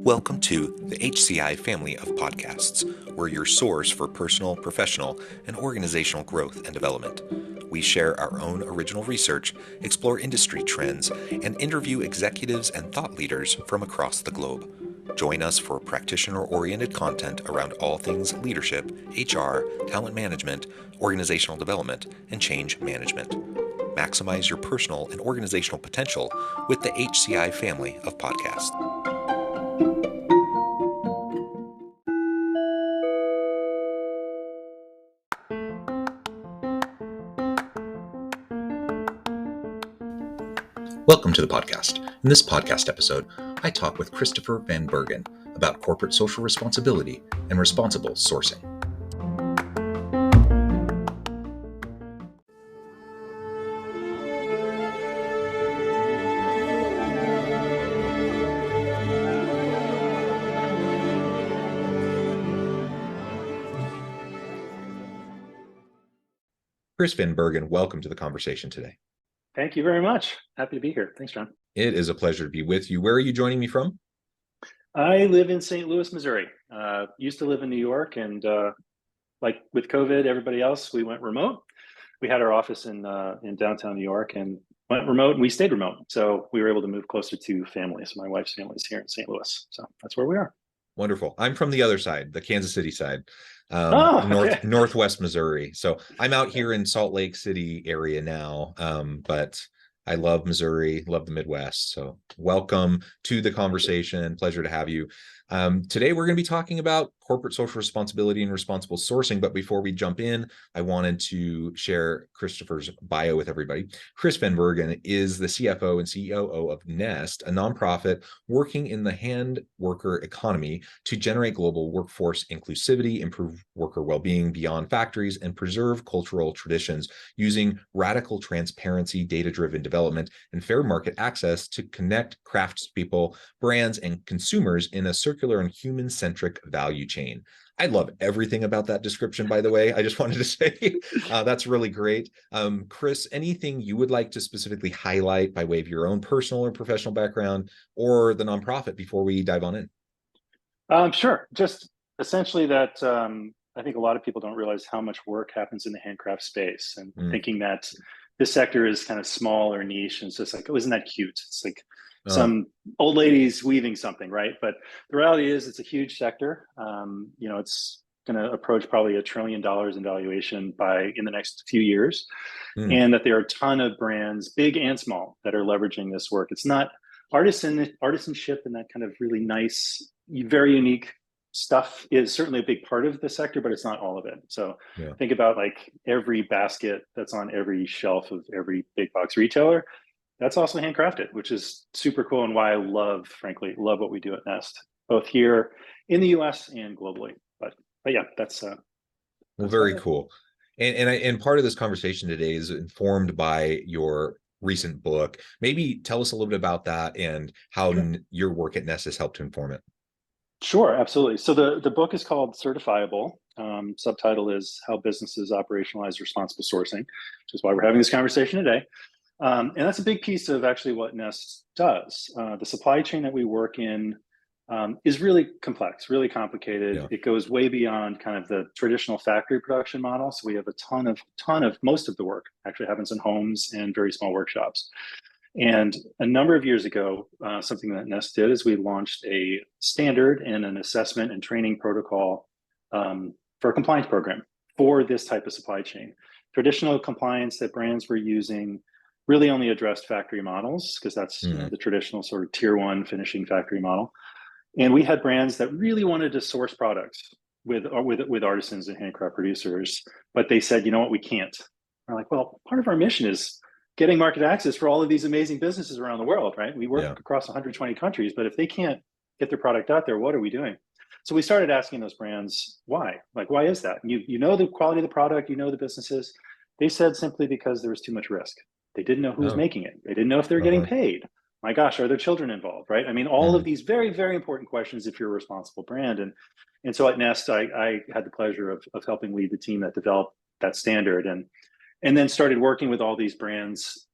Welcome to the HCI family of podcasts. We're your source for personal, professional, and organizational growth and development. We share our own original research, explore industry trends, and interview executives and thought leaders from across the globe. Join us for practitioner-oriented content around all things leadership, HR, talent management, organizational development, and change management. Maximize your personal and organizational potential with the HCI family of podcasts. Welcome to the podcast. In this podcast episode, I talk with Christopher van Bergen about corporate social responsibility and responsible sourcing. Chris van Bergen, welcome to the conversation today. Thank you very much. Happy to be here. Thanks, John. It is a pleasure to be with you. Where are you joining me from? I live in St. Louis, Missouri. Used to live in New York, and like with COVID, everybody else, we went remote. We had our office in downtown New York and went remote, and we stayed remote. So we were able to move closer to family. So my wife's family is here in St. Louis. So that's where we are. Wonderful. I'm from the other side, the Kansas City side, Okay. Northwest Missouri. So I'm out here in Salt Lake City area now, but I love Missouri, love the Midwest. So welcome to the conversation. Pleasure to have you. Today, we're going to be talking about corporate social responsibility and responsible sourcing. But before we jump in, I wanted to share Christopher's bio with everybody. Chris van Bergen is the CFO and COO of Nest, a nonprofit working in the hand worker economy to generate global workforce inclusivity, improve worker well-being beyond factories, and preserve cultural traditions using radical transparency, data-driven development, and fair market access to connect craftspeople, brands, and consumers in a circular and human-centric value chain. I love everything about that description, by the way. I just wanted to say that's really great. Chris, anything you would like to specifically highlight by way of your own personal or professional background or the nonprofit before we dive on in? Sure. Just essentially that I think a lot of people don't realize how much work happens in the handcraft space, and thinking that this sector is kind of small or niche. And it's just like, oh, isn't that cute? It's like some old ladies weaving something, right? But the reality is it's a huge sector. It's going to approach probably $1 trillion in valuation in the next few years. And that there are a ton of brands, big and small, that are leveraging this work. It's not artisanship and that kind of really nice, very unique stuff is certainly a big part of the sector, but it's not all of it. So think about like every basket that's on every shelf of every big box retailer. That's also handcrafted, which is super cool, and why I frankly love what we do at Nest, both here in the US and globally. But yeah, that's very cool. And part of this conversation today is informed by your recent book. Maybe tell us a little bit about that and how your work at Nest has helped to inform it. Sure, absolutely. So the book is called Certifiable. Subtitle is How Businesses Operationalize Responsible Sourcing, which is why we're having this conversation today. And that's a big piece of actually what Nest does. The supply chain that we work in is really complex, really complicated. Yeah. It goes way beyond kind of the traditional factory production model. So we have a ton of most of the work actually happens in homes and very small workshops. And a number of years ago, something that Nest did is we launched a standard and an assessment and training protocol for a compliance program for this type of supply chain. Traditional compliance that brands were using really only addressed factory models, because that's the traditional sort of tier one finishing factory model. And we had brands that really wanted to source products with artisans and handcraft producers, but they said, you know what, we can't. We're like, well, part of our mission is getting market access for all of these amazing businesses around the world, right? We work across 120 countries, but if they can't get their product out there, what are we doing? So we started asking those brands, why? Like, why is that? You know the quality of the product, you know the businesses. They said simply because there was too much risk. They didn't know who was making it. They didn't know if they were getting paid. My gosh, are there children involved, right? I mean, all of these very, very important questions if you're a responsible brand. And so at Nest, I had the pleasure of helping lead the team that developed that standard, and then started working with all these brands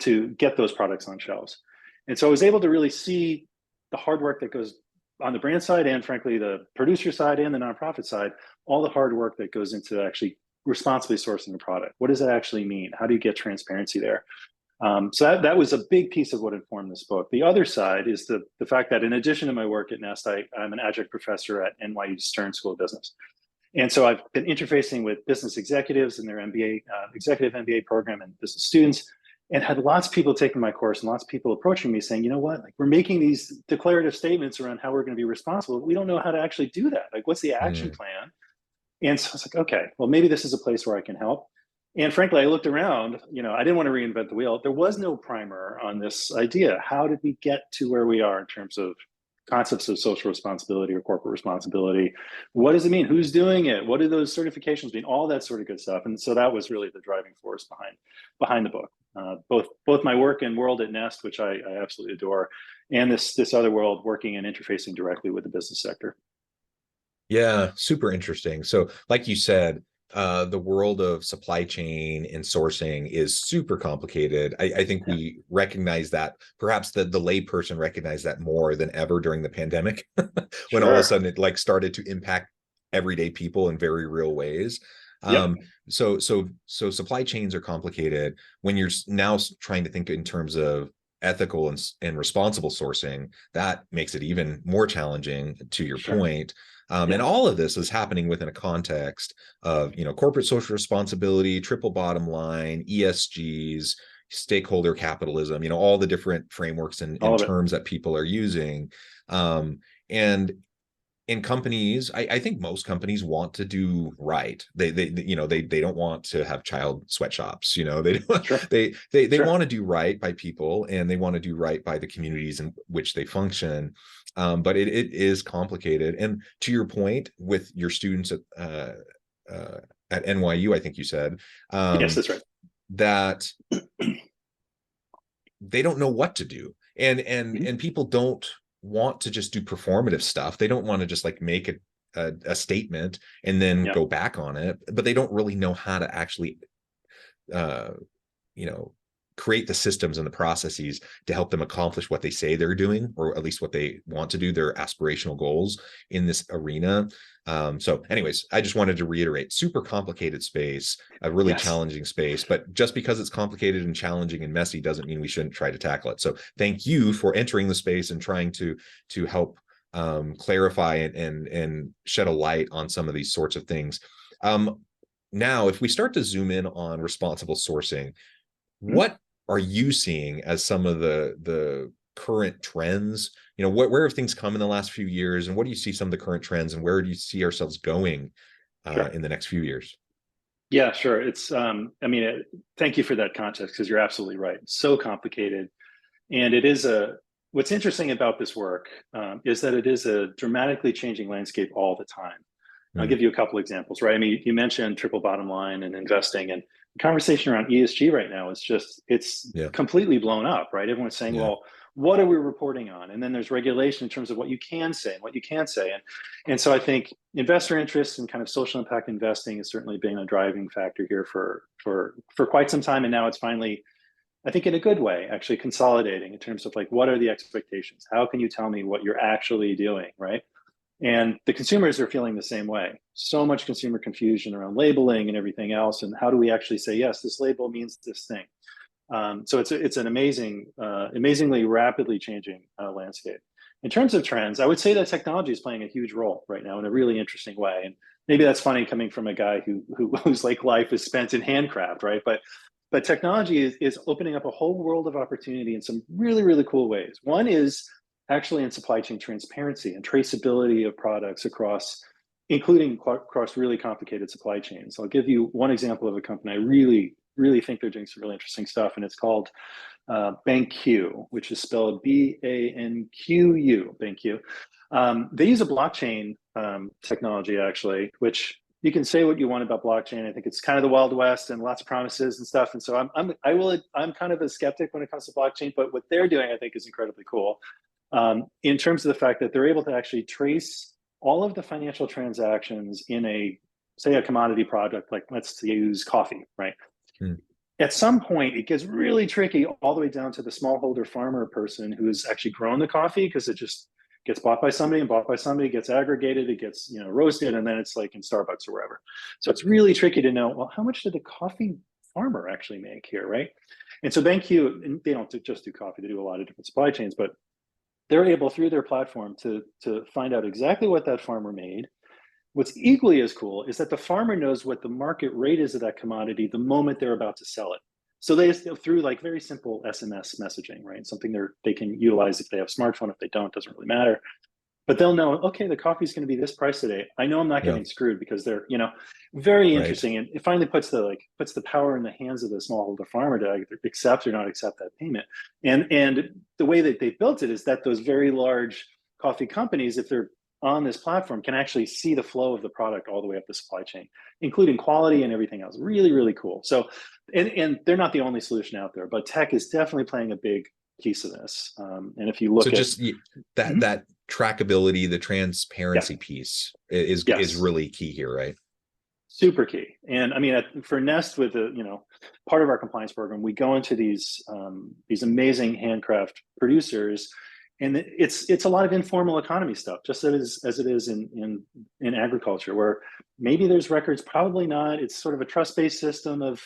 to get those products on shelves. And so I was able to really see the hard work that goes on the brand side and frankly, the producer side and the nonprofit side, all the hard work that goes into actually responsibly sourcing the product. What does that actually mean? How do you get transparency there? So that was a big piece of what informed this book. The other side is the fact that in addition to my work at Nest, I'm an adjunct professor at NYU Stern School of Business. And so I've been interfacing with business executives in their MBA, executive MBA program and business students, and had lots of people taking my course and lots of people approaching me saying, you know what, like we're making these declarative statements around how we're going to be responsible. We don't know how to actually do that. Like, what's the action plan? And so I was like, okay, well, maybe this is a place where I can help. And frankly, I looked around, you know, I didn't want to reinvent the wheel. There was no primer on this idea. How did we get to where we are in terms of concepts of social responsibility or corporate responsibility? What does it mean? Who's doing it? What do those certifications mean? All that sort of good stuff. And so that was really the driving force behind the book. Both my work and world at Nest, which I absolutely adore, and this other world working and interfacing directly with the business sector. Yeah, super interesting. So like you said, the world of supply chain and sourcing is super complicated. I think we recognize that, perhaps the layperson recognized that more than ever during the pandemic, when all of a sudden it like started to impact everyday people in very real ways. So supply chains are complicated. When you're now trying to think in terms of ethical and responsible sourcing, that makes it even more challenging, to your point. And all of this is happening within a context of, you know, corporate social responsibility, triple bottom line, ESGs, stakeholder capitalism, you know, all the different frameworks and terms that people are using. And in companies, I think most companies want to do right. They don't want to have child sweatshops. You know, they want to do right by people, and they want to do right by the communities in which they function. But it is complicated. And to your point, with your students at NYU, I think you said, yes, that's right, that they don't know what to do, and people don't want to just do performative stuff. They don't want to just like make a statement and then go back on it, but they don't really know how to actually create the systems and the processes to help them accomplish what they say they're doing, or at least what they want to do, their aspirational goals in this arena. So anyways, I just wanted to reiterate, super complicated space, a really challenging space, but just because it's complicated and challenging and messy doesn't mean we shouldn't try to tackle it. So thank you for entering the space and trying to help clarify and shed a light on some of these sorts of things. Now, if we start to zoom in on responsible sourcing, what are you seeing as some of the current trends? You know, where have things come in the last few years, and what do you see some of the current trends, and where do you see ourselves going in the next few years? Yeah, sure. It's, thank you for that context, because you're absolutely right. It's so complicated. And it is what's interesting about this work is that it is a dramatically changing landscape all the time. I'll give you a couple examples, right? I mean, you mentioned triple bottom line and investing, and the conversation around ESG right now is just, it's completely blown up, right? Everyone's saying, well, what are we reporting on? And then there's regulation in terms of what you can say and what you can't say. And so I think investor interest in kind of social impact investing has certainly been a driving factor here for quite some time. And now it's finally, I think in a good way, actually consolidating in terms of like, what are the expectations? How can you tell me what you're actually doing, right? And the consumers are feeling the same way. So much consumer confusion around labeling and everything else. And how do we actually say, yes, this label means this thing? So it's an amazingly rapidly changing landscape. In terms of trends, I would say that technology is playing a huge role right now in a really interesting way. And maybe that's funny coming from a guy whose like life is spent in handcraft, right? But technology is opening up a whole world of opportunity in some really, really cool ways. One is actually in supply chain transparency and traceability of products including across really complicated supply chains. I'll give you one example of a company I really, really think they're doing some really interesting stuff, and it's called BanQ, which is spelled BANQU, BanQ. They use a blockchain technology, actually, which you can say what you want about blockchain. I think it's kind of the Wild West and lots of promises and stuff. And so I'm kind of a skeptic when it comes to blockchain, but what they're doing, I think, is incredibly cool. In terms of the fact that they're able to actually trace all of the financial transactions in say a commodity product, like let's use coffee, right? At some point, it gets really tricky all the way down to the smallholder farmer person who's actually grown the coffee, because it just gets bought by somebody and bought by somebody, gets aggregated, it gets, you know, roasted, and then it's like in Starbucks or wherever. So it's really tricky to know, well, how much did the coffee farmer actually make here, right? And so BenQ, and they don't just do coffee, they do a lot of different supply chains, but they're able through their platform to find out exactly what that farmer made. What's equally as cool is that the farmer knows what the market rate is of that commodity the moment they're about to sell it. So they, through like very simple SMS messaging, right? Something they can utilize if they have a smartphone. If they don't, doesn't really matter. But they'll know, okay, the coffee's going to be this price today. I know I'm not getting screwed because they're, you know, very interesting. And it finally puts the power in the hands of the smallholder farmer to either accept or not accept that payment. And the way that they built it is that those very large coffee companies, if they're on this platform, can actually see the flow of the product all the way up the supply chain, including quality and everything else. Really, really cool. So, and they're not the only solution out there, but tech is definitely playing a big piece of this. And if you look just that that trackability, the transparency piece is really key here, right? Super key. And I mean, for Nest, with the, you know, part of our compliance program, we go into these amazing handcraft producers, and it's a lot of informal economy stuff, just as it is in agriculture, where maybe there's records, probably not. It's sort of a trust-based system of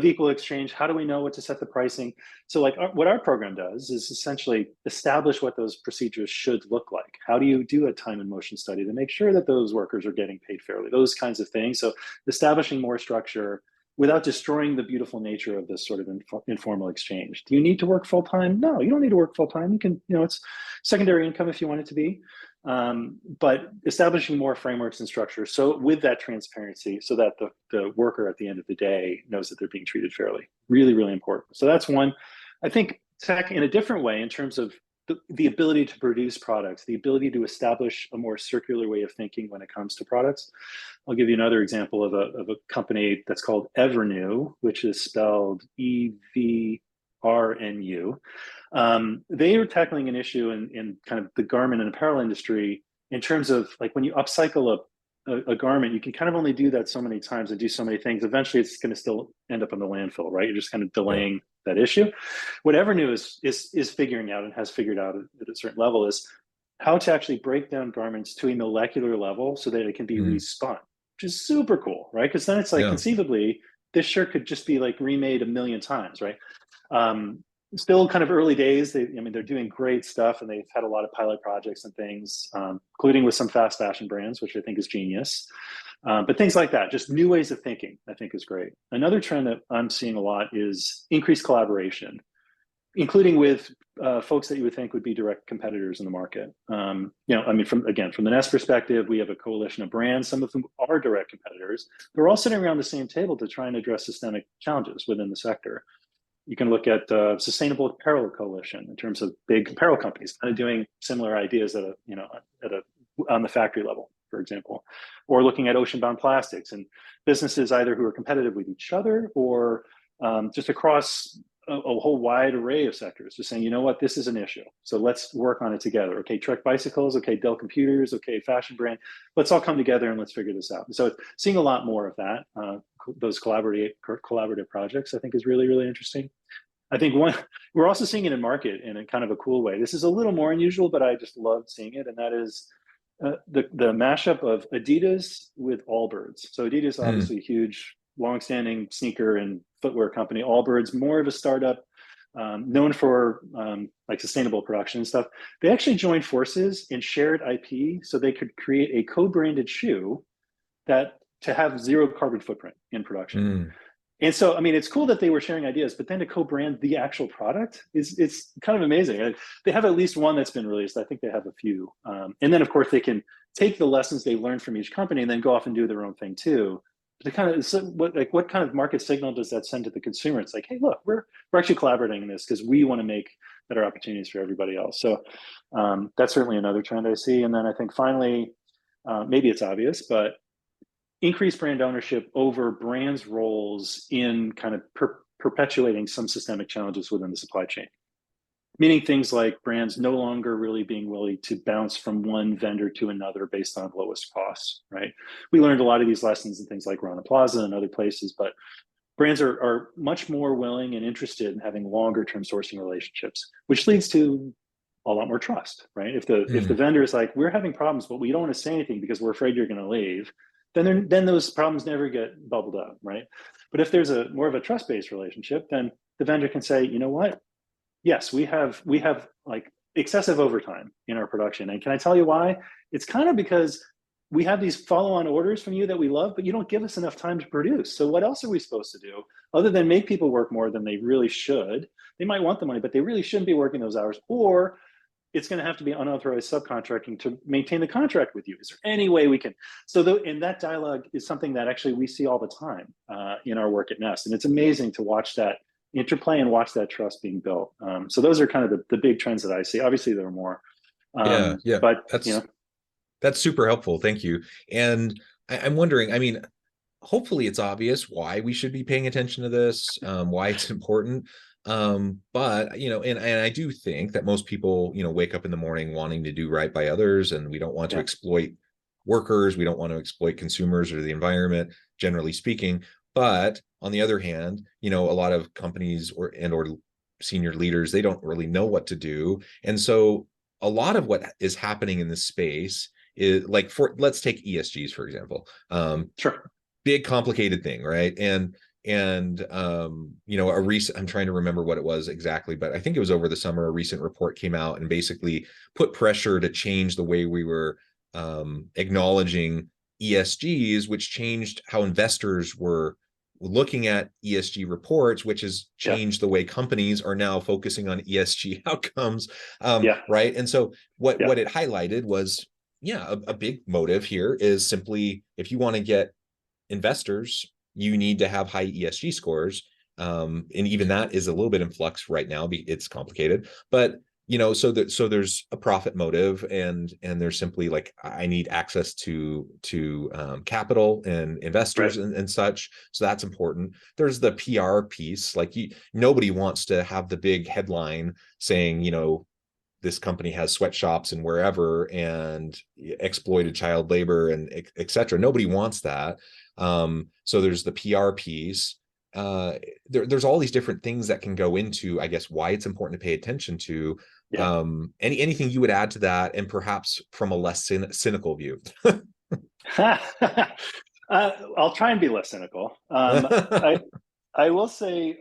equal exchange. How do we know what to set the pricing? So like what our program does is essentially establish what those procedures should look like. How do you do a time and motion study to make sure that those workers are getting paid fairly? Those kinds of things. So establishing more structure without destroying the beautiful nature of this sort of informal exchange. Do you need to work full-time? No, you don't need to work full-time. You can, you know, it's secondary income if you want it to be. But establishing more frameworks and structures, so with that transparency, so that the worker at the end of the day knows that they're being treated fairly. Really, really important. So that's one. I think tech in a different way, in terms of the ability to produce products, the ability to establish a more circular way of thinking when it comes to products. I'll give you another example of a company that's called Evernew, which is spelled EVRNU. They are tackling an issue in kind of the garment and apparel industry in terms of like when you upcycle a garment, you can kind of only do that so many times and do so many things. Eventually, it's going to still end up in the landfill, right? You're just kind of delaying that issue. What Evernew is figuring out, and has figured out at a certain level, is how to actually break down garments to a molecular level so that it can be respun, which is super cool, right? Because then it's like conceivably this shirt could just be like remade a million times, right? Still kind of early days. They're doing great stuff, and they've had a lot of pilot projects and things, including with some fast fashion brands, which I think is genius. But things like that, just new ways of thinking, I think is great. Another trend that I'm seeing a lot is increased collaboration, including with folks that you would think would be direct competitors in the market. You know, I mean, from the Nest perspective, we have a coalition of brands, some of whom are direct competitors. They're all sitting around the same table to try and address systemic challenges within the sector. You can look at Sustainable Apparel Coalition in terms of big apparel companies kind of doing similar ideas on the factory level, for example, or looking at ocean-bound plastics and businesses either who are competitive with each other or just across a whole wide array of sectors, just saying, you know what, this is an issue, so let's work on it together. Okay, Trek Bicycles, okay, Dell Computers, okay, fashion brand, let's all come together and let's figure this out. So seeing a lot more of that, those collaborative projects, I think is really, really interesting. I think we're also seeing it in market in a kind of a cool way. This is a little more unusual, but I just love seeing it, and that is the mashup of Adidas with Allbirds. So Adidas, obviously a huge, long-standing sneaker and footwear company. Allbirds, more of a startup, known for like sustainable production and stuff. They actually joined forces and shared IP so they could create a co-branded shoe to have zero carbon footprint in production. And so, I mean, it's cool that they were sharing ideas, but then to co-brand the actual product it's kind of amazing. They have at least one that's been released. I think they have a few. And then, of course, they can take the lessons they learned from each company and then go off and do their own thing too. But what kind of market signal does that send to the consumer? It's like, hey, look, we're actually collaborating in this because we want to make better opportunities for everybody else. So that's certainly another trend I see. And then I think finally, maybe it's obvious, but increased brand ownership over brands' roles in kind of perpetuating some systemic challenges within the supply chain. Meaning things like brands no longer really being willing to bounce from one vendor to another based on lowest costs, right? We learned a lot of these lessons in things like Rana Plaza and other places, but brands are much more willing and interested in having longer term sourcing relationships, which leads to a lot more trust, right? If the vendor is like, we're having problems, but we don't want to say anything because we're afraid you're going to leave, then those problems never get bubbled up, right? But if there's a more of a trust-based relationship, then the vendor can say, you know what? Yes, we have like excessive overtime in our production. And can I tell you why? It's kind of because we have these follow-on orders from you that we love, but you don't give us enough time to produce. So what else are we supposed to do other than make people work more than they really should? They might want the money, but they really shouldn't be working those hours. Or it's going to have to be unauthorized subcontracting to maintain the contract with you. Is there any way we can? So and that dialogue is something that actually we see all the time in our work at Nest. And it's amazing to watch that interplay and watch that trust being built. So those are kind of the big trends that I see. Obviously, there are more. Yeah. But that's super helpful. Thank you. And I'm wondering, I mean, hopefully it's obvious why we should be paying attention to this, why it's important. But, you know, and I do think that most people, you know, wake up in the morning wanting to do right by others, and we don't want to exploit workers. We don't want to exploit consumers or the environment, generally speaking. But on the other hand, you know, a lot of companies or senior leaders, they don't really know what to do. And so a lot of what is happening in this space is like, let's take ESGs, for example. Sure. Big complicated thing, right? And you know, I'm trying to remember what it was exactly, but I think it was over the summer, a recent report came out and basically put pressure to change the way we were acknowledging ESGs, which changed how investors were looking at ESG reports, which has changed the way companies are now focusing on ESG outcomes. Right. And so what it highlighted was, a big motive here is simply, if you want to get investors, you need to have high ESG scores. And even that is a little bit in flux right now. It's complicated, but you know, so there's a profit motive, and there's simply like, I need access to capital and investors and such. So that's important. There's the PR piece. Like nobody wants to have the big headline saying, you know, this company has sweatshops and wherever and exploited child labor and et cetera. Nobody wants that. So there's the PR piece. There's all these different things that can go into, I guess, why it's important to pay attention to. Anything you would add to that, and perhaps from a less cynical view? I'll try and be less cynical. I will say,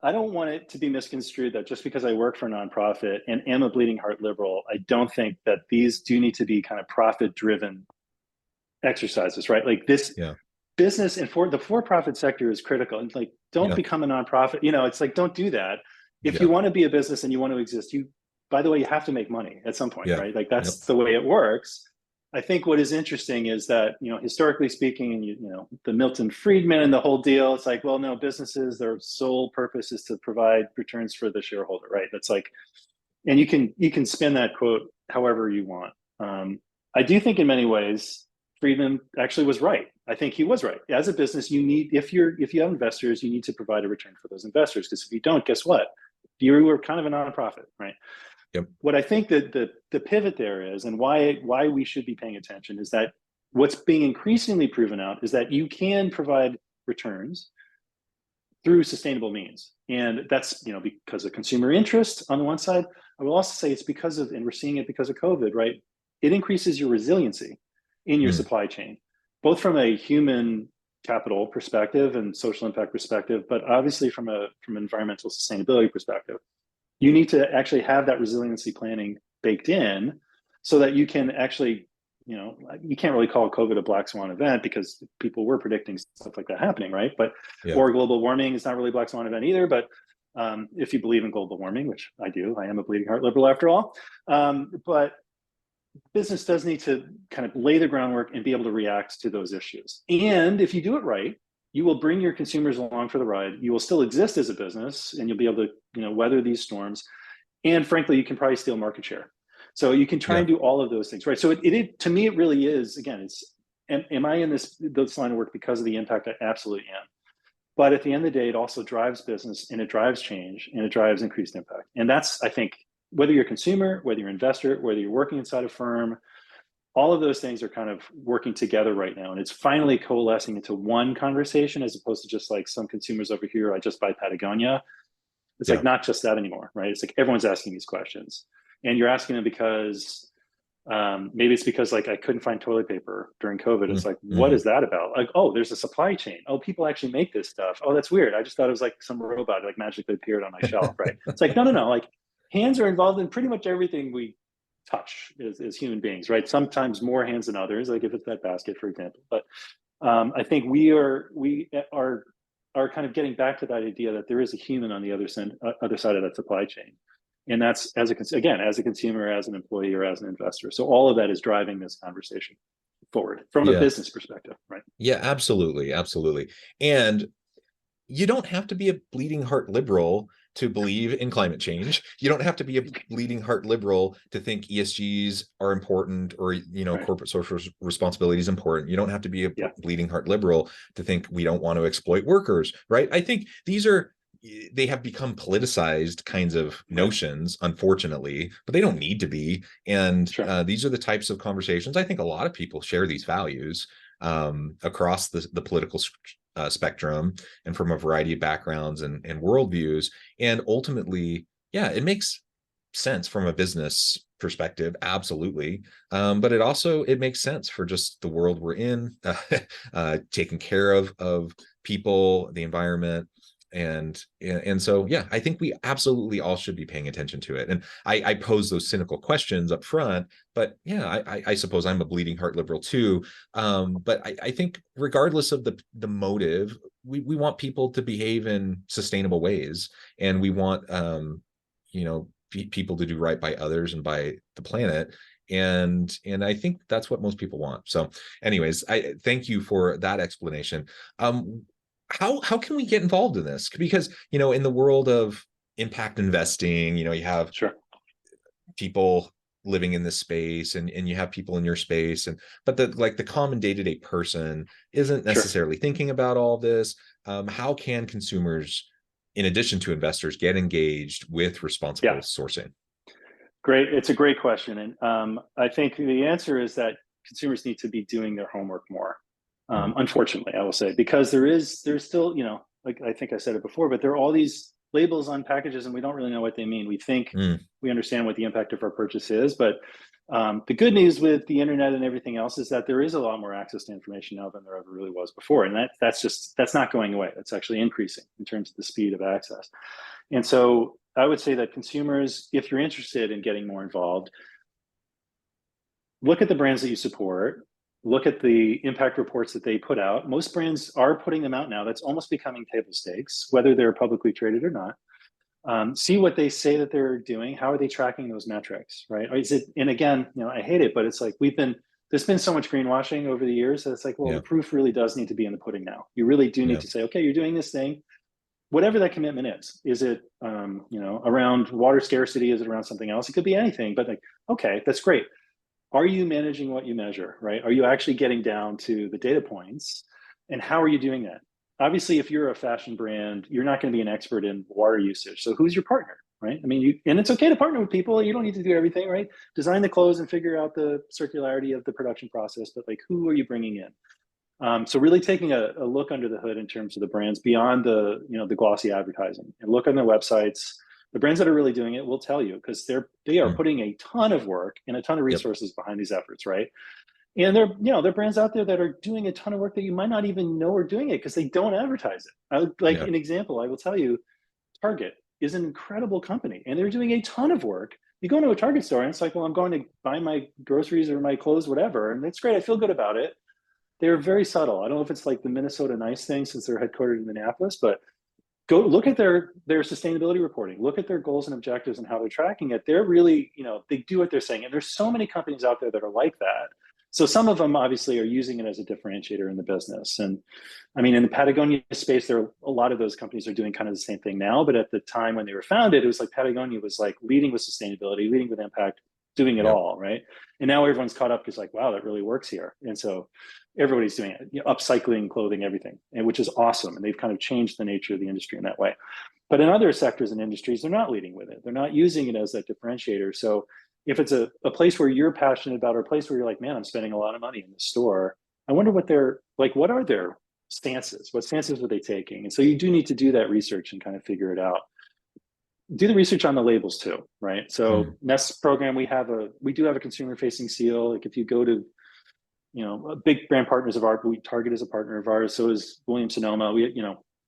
I don't want it to be misconstrued that just because I work for a nonprofit and am a bleeding heart liberal, I don't think that these do need to be kind of profit-driven exercises, right? Like this business and the for-profit sector is critical. And like, don't become a nonprofit. You know, it's like, don't do that. If you want to be a business and you want to exist, by the way, you have to make money at some point, right? Like that's the way it works. I think what is interesting is that, you know, historically speaking, and you know, the Milton Friedman and the whole deal, it's like, well, no, businesses, their sole purpose is to provide returns for the shareholder, right? That's like, and you can spin that quote however you want. I do think in many ways, Friedman actually was right. I think he was right. As a business, you need, if you have investors, you need to provide a return for those investors, because if you don't, guess what? You are kind of a nonprofit, right? What I think that the pivot there is, and why we should be paying attention, is that what's being increasingly proven out is that you can provide returns through sustainable means. And that's, you know, because of consumer interest on the one side. I will also say it's because of, and we're seeing it because of COVID, right? It increases your resiliency in your supply chain, both from a human capital perspective and social impact perspective, but obviously from an environmental sustainability perspective. You need to actually have that resiliency planning baked in so that you can actually, you know, you can't really call COVID a black swan event because people were predicting stuff like that happening, right? But, or global warming is not really a black swan event either, but if you believe in global warming, which I do, I am a bleeding heart liberal after all, but business does need to kind of lay the groundwork and be able to react to those issues. And if you do it right, you will bring your consumers along for the ride. You will still exist as a business, and you'll be able to, you know, weather these storms. And frankly, you can probably steal market share. So you can try and do all of those things, right? So it to me, it really is, again, it's, am I in this line of work because of the impact? I absolutely am. But at the end of the day, it also drives business, and it drives change, and it drives increased impact. And that's, I think, whether you're a consumer, whether you're an investor, whether you're working inside a firm, all of those things are kind of working together right now. And it's finally coalescing into one conversation, as opposed to just like some consumers over here, I just buy Patagonia. It's like not just that anymore, right? It's like everyone's asking these questions, and you're asking them because maybe it's because like I couldn't find toilet paper during COVID. It's like, what is that about? Like, oh, there's a supply chain. Oh, people actually make this stuff. Oh, that's weird. I just thought it was like some robot like magically appeared on my shelf, right? It's like, no. Like hands are involved in pretty much everything we touch as human beings, right? Sometimes more hands than others, like if it's that basket, for example. But I think we are kind of getting back to that idea that there is a human on the other side of that supply chain. And that's as a consumer, as an employee, or as an investor. So all of that is driving this conversation forward from a business perspective, right? Yeah, absolutely. And you don't have to be a bleeding heart liberal to believe in climate change. You don't have to be a bleeding heart liberal to think ESGs are important, or corporate social responsibility is important. You don't have to be a bleeding heart liberal to think we don't want to exploit workers, right? I think they have become politicized kinds of notions, unfortunately, but they don't need to be. And these are the types of conversations. I think a lot of people share these values across the political spectrum and from a variety of backgrounds and worldviews. And ultimately, it makes sense from a business perspective, absolutely. But it makes sense for just the world we're in, taking care of people, the environment. And so, I think we absolutely all should be paying attention to it. And I pose those cynical questions up front, but I suppose I'm a bleeding heart liberal too. But I think regardless of the motive, we want people to behave in sustainable ways, and we want people to do right by others and by the planet. And I think that's what most people want. So anyways, I thank you for that explanation. How can we get involved in this? Because, in the world of impact investing, you have people living in this space, and you have people in your space, but the common day-to-day person isn't necessarily thinking about all this. How can consumers, in addition to investors, get engaged with responsible sourcing? Great. It's a great question. And I think the answer is that consumers need to be doing their homework more. Unfortunately, I will say, because there's still, like I think I said it before, but there are all these labels on packages and we don't really know what they mean. We think we understand what the impact of our purchase is, but the good news with the internet and everything else is that there is a lot more access to information now than there ever really was before. And that's not going away. That's actually increasing in terms of the speed of access. And so I would say that consumers, if you're interested in getting more involved, look at the brands that you support. Look at the impact reports that they put out. Most brands are putting them out now. That's almost becoming table stakes, whether they're publicly traded or not. See what they say that they're doing. How are they tracking those metrics, right? And again, I hate it, but it's like there's been so much greenwashing over the years that it's like, well, the proof really does need to be in the pudding now. You really do need to say, okay, you're doing this thing, whatever that commitment is. Is it, around water scarcity? Is it around something else? It could be anything, but like, okay, that's great. Are you managing what you measure, right? Are you actually getting down to the data points? And how are you doing that? Obviously, if you're a fashion brand, you're not going to be an expert in water usage. So who's your partner, right? I mean, and it's okay to partner with people. You don't need to do everything, right? Design the clothes and figure out the circularity of the production process, but like, who are you bringing in? So really taking a look under the hood in terms of the brands beyond the glossy advertising, and look on their websites. The brands that are really doing it will tell you, because they are putting a ton of work and a ton of resources behind these efforts, right? And there are brands out there that are doing a ton of work that you might not even know are doing it because they don't advertise it. An example, I will tell you, Target is an incredible company and they're doing a ton of work. You go into a Target store and it's like, well, I'm going to buy my groceries or my clothes, whatever. And it's great. I feel good about it. They're very subtle. I don't know if it's like the Minnesota Nice thing since they're headquartered in Minneapolis, but go look at their sustainability reporting, look at their goals and objectives and how they're tracking it. They're really, they do what they're saying. And there's so many companies out there that are like that. So some of them obviously are using it as a differentiator in the business. And I mean, in the Patagonia space, there are a lot of those companies are doing kind of the same thing now. But at the time when they were founded, it was like Patagonia was like leading with sustainability, leading with impact, doing it all, right? And now everyone's caught up because like, wow, that really works here. And so everybody's doing it, upcycling clothing, everything, and which is awesome. And they've kind of changed the nature of the industry in that way. But in other sectors and industries, they're not leading with it. They're not using it as that differentiator. So if it's a place where you're passionate about, or a place where you're like, man, I'm spending a lot of money in the store, I wonder what what are their stances? What stances are they taking? And so you do need to do that research and kind of figure it out. do the research on the labels too, right? So Nest program, we do have a consumer facing seal. Like if you go to, big brand partners of ours, Target is a partner of ours. So is Williams Sonoma.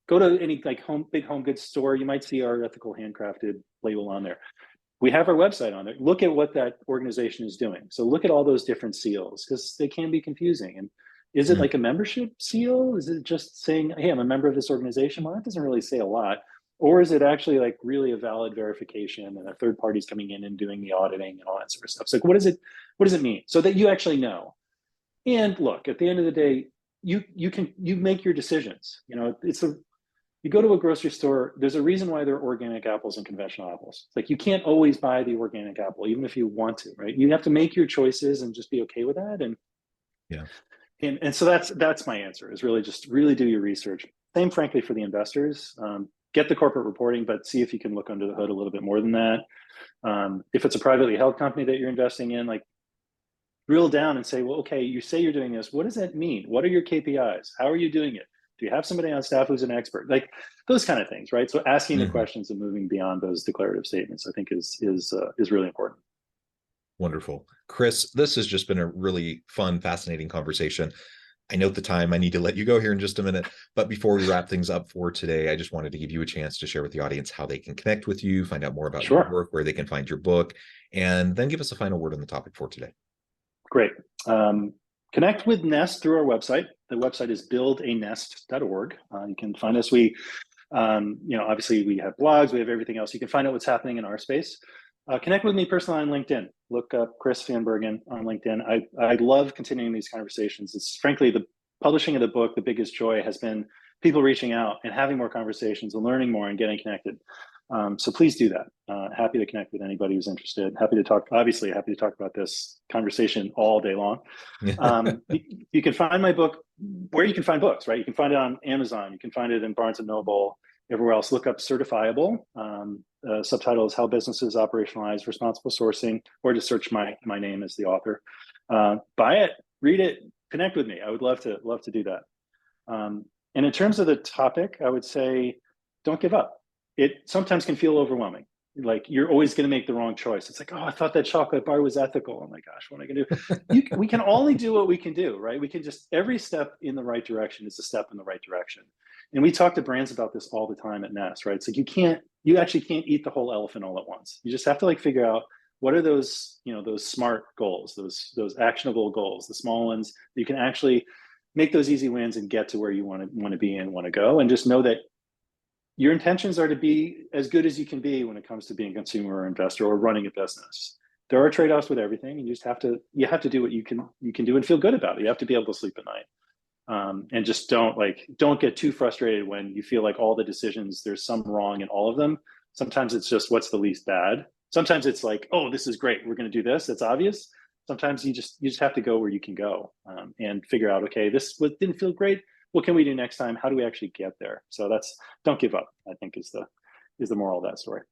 Go to any like big home goods store, you might see our ethical handcrafted label on there. We have our website on there. Look at what that organization is doing. So look at all those different seals because they can be confusing. And is it like a membership seal? Is it just saying, hey, I'm a member of this organization? Well, that doesn't really say a lot. Or is it actually like really a valid verification and a third party's coming in and doing the auditing and all that sort of stuff? So like, what does it mean? So that you actually know. And look, at the end of the day, you make your decisions. You go to a grocery store, there's a reason why there are organic apples and conventional apples. Like you can't always buy the organic apple, even if you want to, right? You have to make your choices and just be okay with that. And so that's my answer, is really do your research. Same, frankly, for the investors. Get the corporate reporting, but see if you can look under the hood a little bit more than that. If it's a privately held company that you're investing in, like drill down and say, well, okay, you say you're doing this. What does that mean? What are your KPIs? How are you doing it? Do you have somebody on staff who's an expert? Like those kind of things, right? So asking the questions and moving beyond those declarative statements, I think is really important. Wonderful. Chris, this has just been a really fun, fascinating conversation. I note the time. I need to let you go here in just a minute. But before we wrap things up for today, I just wanted to give you a chance to share with the audience how they can connect with you, find out more about your work, where they can find your book, and then give us a final word on the topic for today. Great. Connect with Nest through our website. The website is buildanest.org. You can find us. We, obviously we have blogs, we have everything else. You can find out what's happening in our space. Connect with me personally on LinkedIn. Look up Chris Van Bergen on LinkedIn. I love continuing these conversations. It's frankly, the publishing of the book, the biggest joy has been people reaching out and having more conversations and learning more and getting connected. So please do that. Happy to connect with anybody who's interested. Happy to talk about this conversation all day long. You can find my book where you can find books, right? You can find it on Amazon. You can find it in Barnes & Noble, everywhere else. Look up Certifiable. Subtitle is How Businesses Operationalize Responsible Sourcing, or just search my name as the author. Buy it, read it, connect with me. I would love to do that. And in terms of the topic, I would say, don't give up. It sometimes can feel overwhelming. Like you're always going to make the wrong choice. It's like, oh, I thought that chocolate bar was ethical. Oh my gosh, what am I going to do? We can only do what we can do, right? We can just, every step in the right direction is a step in the right direction. And we talk to brands about this all the time at Nest, right? It's like you actually can't eat the whole elephant all at once. You just have to figure out what are those, those SMART goals, those actionable goals, the small ones that you can actually make those easy wins and get to where you want to be and want to go. And just know that your intentions are to be as good as you can be when it comes to being a consumer or investor or running a business. There are trade-offs with everything, and you just have to do what you can do and feel good about it. You have to be able to sleep at night, and just don't get too frustrated when you feel like all the decisions, there's some wrong in all of them. Sometimes it's just what's the least bad. Sometimes it's like, oh, this is great, we're going to do this. It's obvious. Sometimes you just have to go where you can go, and figure out, okay, this didn't feel great. What can we do next time? How do we actually get there? So don't give up, I think is the moral of that story.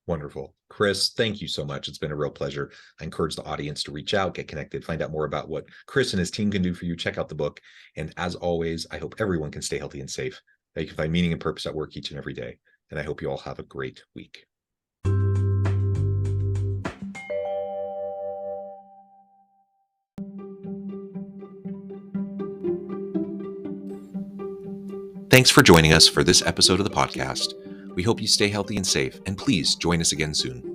Wonderful. Chris, thank you so much. It's been a real pleasure. I encourage the audience to reach out, get connected, find out more about what Chris and his team can do for you. Check out the book. And as always, I hope everyone can stay healthy and safe, that you can find meaning and purpose at work each and every day. And I hope you all have a great week. Thanks for joining us for this episode of the podcast. We hope you stay healthy and safe, and please join us again soon.